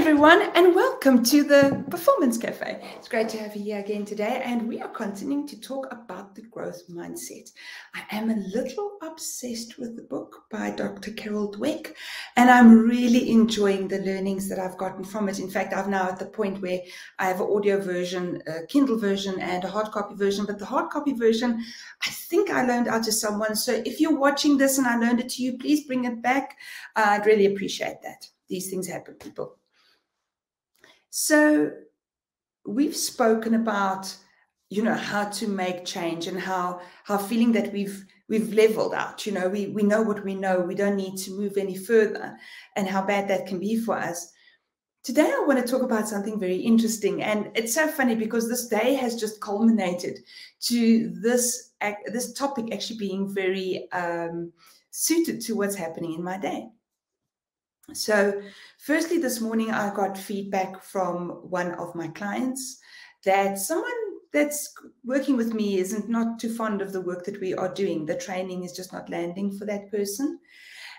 everyone, and welcome to the Performance Cafe. It's great to have you here again today, and we are continuing to talk about the growth mindset. I am a little obsessed with the book by Dr. Carol Dweck, and I'm really enjoying the learnings that I've gotten from it. In fact, I'm now at the point where I have an audio version, a Kindle version, and a hard copy version, but the hard copy version, I think I loaned out to someone. So if you're watching this and I loaned it to you, please bring it back. I'd really appreciate that. These things happen, people. So we've spoken about, how to make change and how feeling that we've leveled out, we know what we know, we don't need to move any further, and how bad that can be for us. Today, I want to talk about something very interesting, and it's so funny because this day has just culminated to this topic actually being very suited to what's happening in my day. So firstly, this morning, I got feedback from one of my clients that someone that's working with me isn't not too fond of the work that we are doing. The training is just not landing for that person.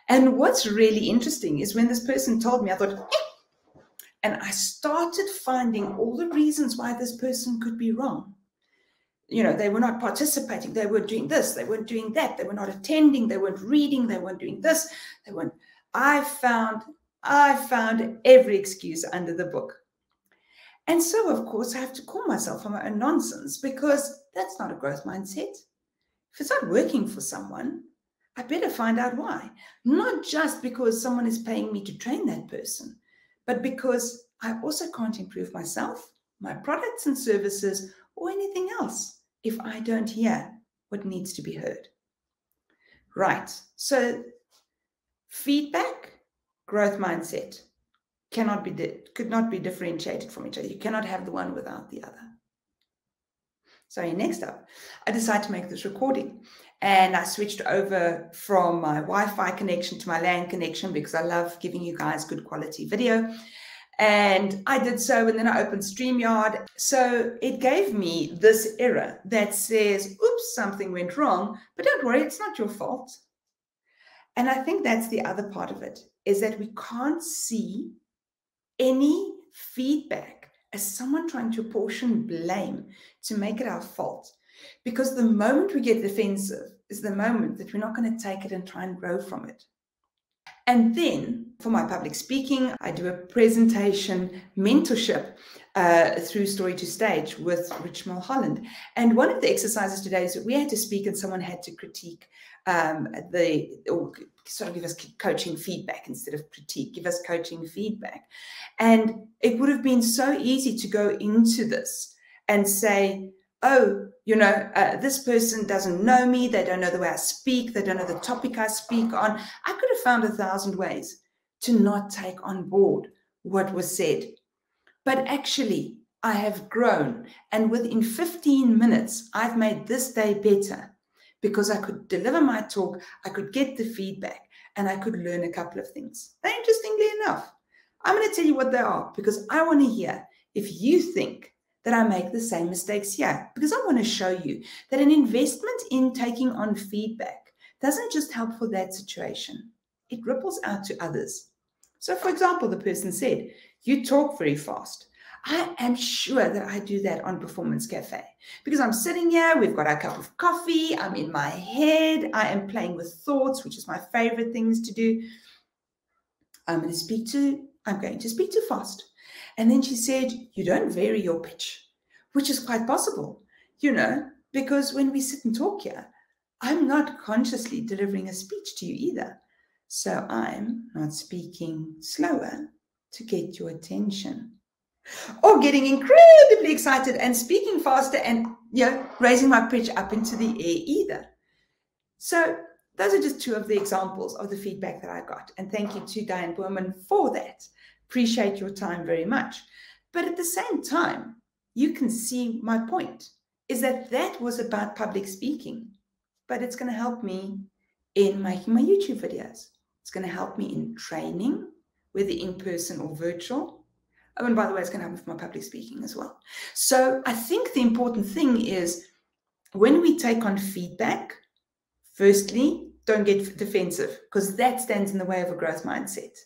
And what's really interesting is when this person told me, I thought, and I started finding all the reasons why this person could be wrong. They were not participating. They weren't doing this. They weren't doing that. They were not attending. They weren't reading. They weren't doing this. They weren't. I found every excuse under the book. And so, of course, I have to call myself on my own nonsense, because that's not a growth mindset. If it's not working for someone, I better find out why. Not just because someone is paying me to train that person, but because I also can't improve myself, my products and services, or anything else if I don't hear what needs to be heard. Right. So feedback, growth mindset could not be differentiated from each other. You cannot have the one without the other. So next up, I decided to make this recording, and I switched over from my Wi-Fi connection to my LAN connection because I love giving you guys good quality video. And I did so, and then I opened StreamYard. So it gave me this error that says, oops, something went wrong, but don't worry, it's not your fault. And I think that's the other part of it, is that we can't see any feedback as someone trying to apportion blame to make it our fault. Because the moment we get defensive is the moment that we're not going to take it and try and grow from it. And then for my public speaking, I do a presentation mentorship through Story to Stage with Rich Mulholland. And one of the exercises today is that we had to speak and someone had to critique or sort of give us coaching feedback instead of critique, give us coaching feedback. And it would have been so easy to go into this and say, oh, this person doesn't know me. They don't know the way I speak. They don't know the topic I speak on. I could have found 1,000 ways to not take on board what was said. But actually, I have grown. And within 15 minutes, I've made this day better because I could deliver my talk, I could get the feedback, and I could learn a couple of things. And interestingly enough, I'm going to tell you what they are because I want to hear if you think that I make the same mistakes here, because I want to show you that an investment in taking on feedback doesn't just help for that situation. It ripples out to others. So, for example, the person said, you talk very fast. I am sure that I do that on Performance Cafe because I'm sitting here, we've got our cup of coffee, I'm in my head, I am playing with thoughts, which is my favorite things to do. I'm going to speak too fast. And then she said, you don't vary your pitch, which is quite possible, because when we sit and talk here, I'm not consciously delivering a speech to you either. So I'm not speaking slower to get your attention, or getting incredibly excited and speaking faster and, raising my pitch up into the air either. So those are just two of the examples of the feedback that I got. And thank you to Diane Berman for that. Appreciate your time very much. But at the same time, you can see my point is that was about public speaking, but it's going to help me in making my YouTube videos. It's going to help me in training, whether in person or virtual. Oh, and by the way, it's going to help me with my public speaking as well. So I think the important thing is when we take on feedback, firstly, don't get defensive because that stands in the way of a growth mindset.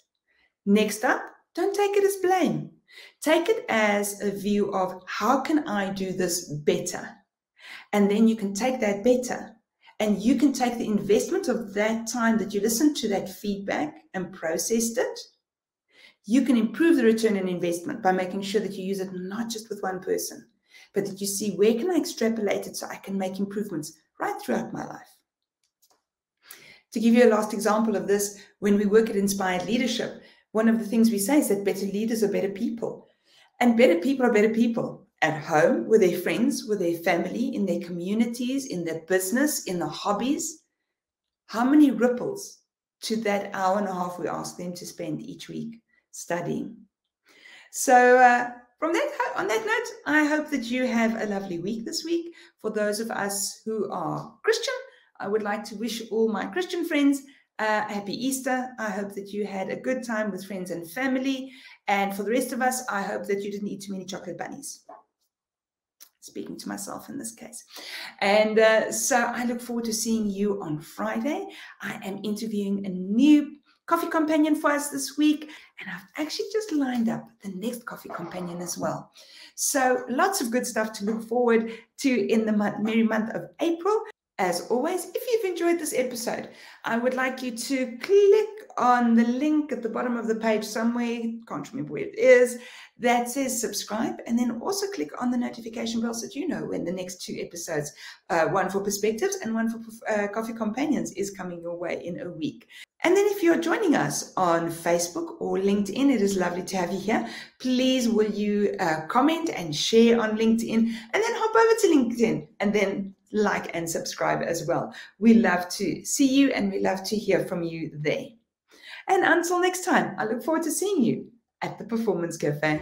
Next up, Don't take it as blame. Take it as a view of how can I do this better? And then you can take that better and you can take the investment of that time that you listened to that feedback and processed it. You can improve the return on investment by making sure that you use it not just with one person, but that you see where can I extrapolate it so I can make improvements right throughout my life. To give you a last example of this, when we work at Inspired Leadership, one of the things we say is that better leaders are better people. And better people are better people at home, with their friends, with their family, in their communities, in their business, in their hobbies. How many ripples to that hour and a half we ask them to spend each week studying? So on that note, I hope that you have a lovely week this week. For those of us who are Christian, I would like to wish all my Christian friends a happy Easter. I hope that you had a good time with friends and family. And for the rest of us, I hope that you didn't eat too many chocolate bunnies. Speaking to myself in this case. And so I look forward to seeing you on Friday. I am interviewing a new coffee companion for us this week, and I've actually just lined up the next coffee companion as well. So lots of good stuff to look forward to in the merry month of April. As always, if you've enjoyed this episode, I would like you to click on the link at the bottom of the page somewhere, can't remember where it is, that says subscribe, and then also click on the notification bell so that you know when the next 2 episodes, one for Perspectives and one for Coffee Companions, is coming your way in a week. And then if you're joining us on Facebook or LinkedIn, it is lovely to have you here. Please will you comment and share on LinkedIn, and then hop over to LinkedIn and then like and subscribe as well. We love to see you and we love to hear from you there. And until next time, I look forward to seeing you at the Performance Cafe.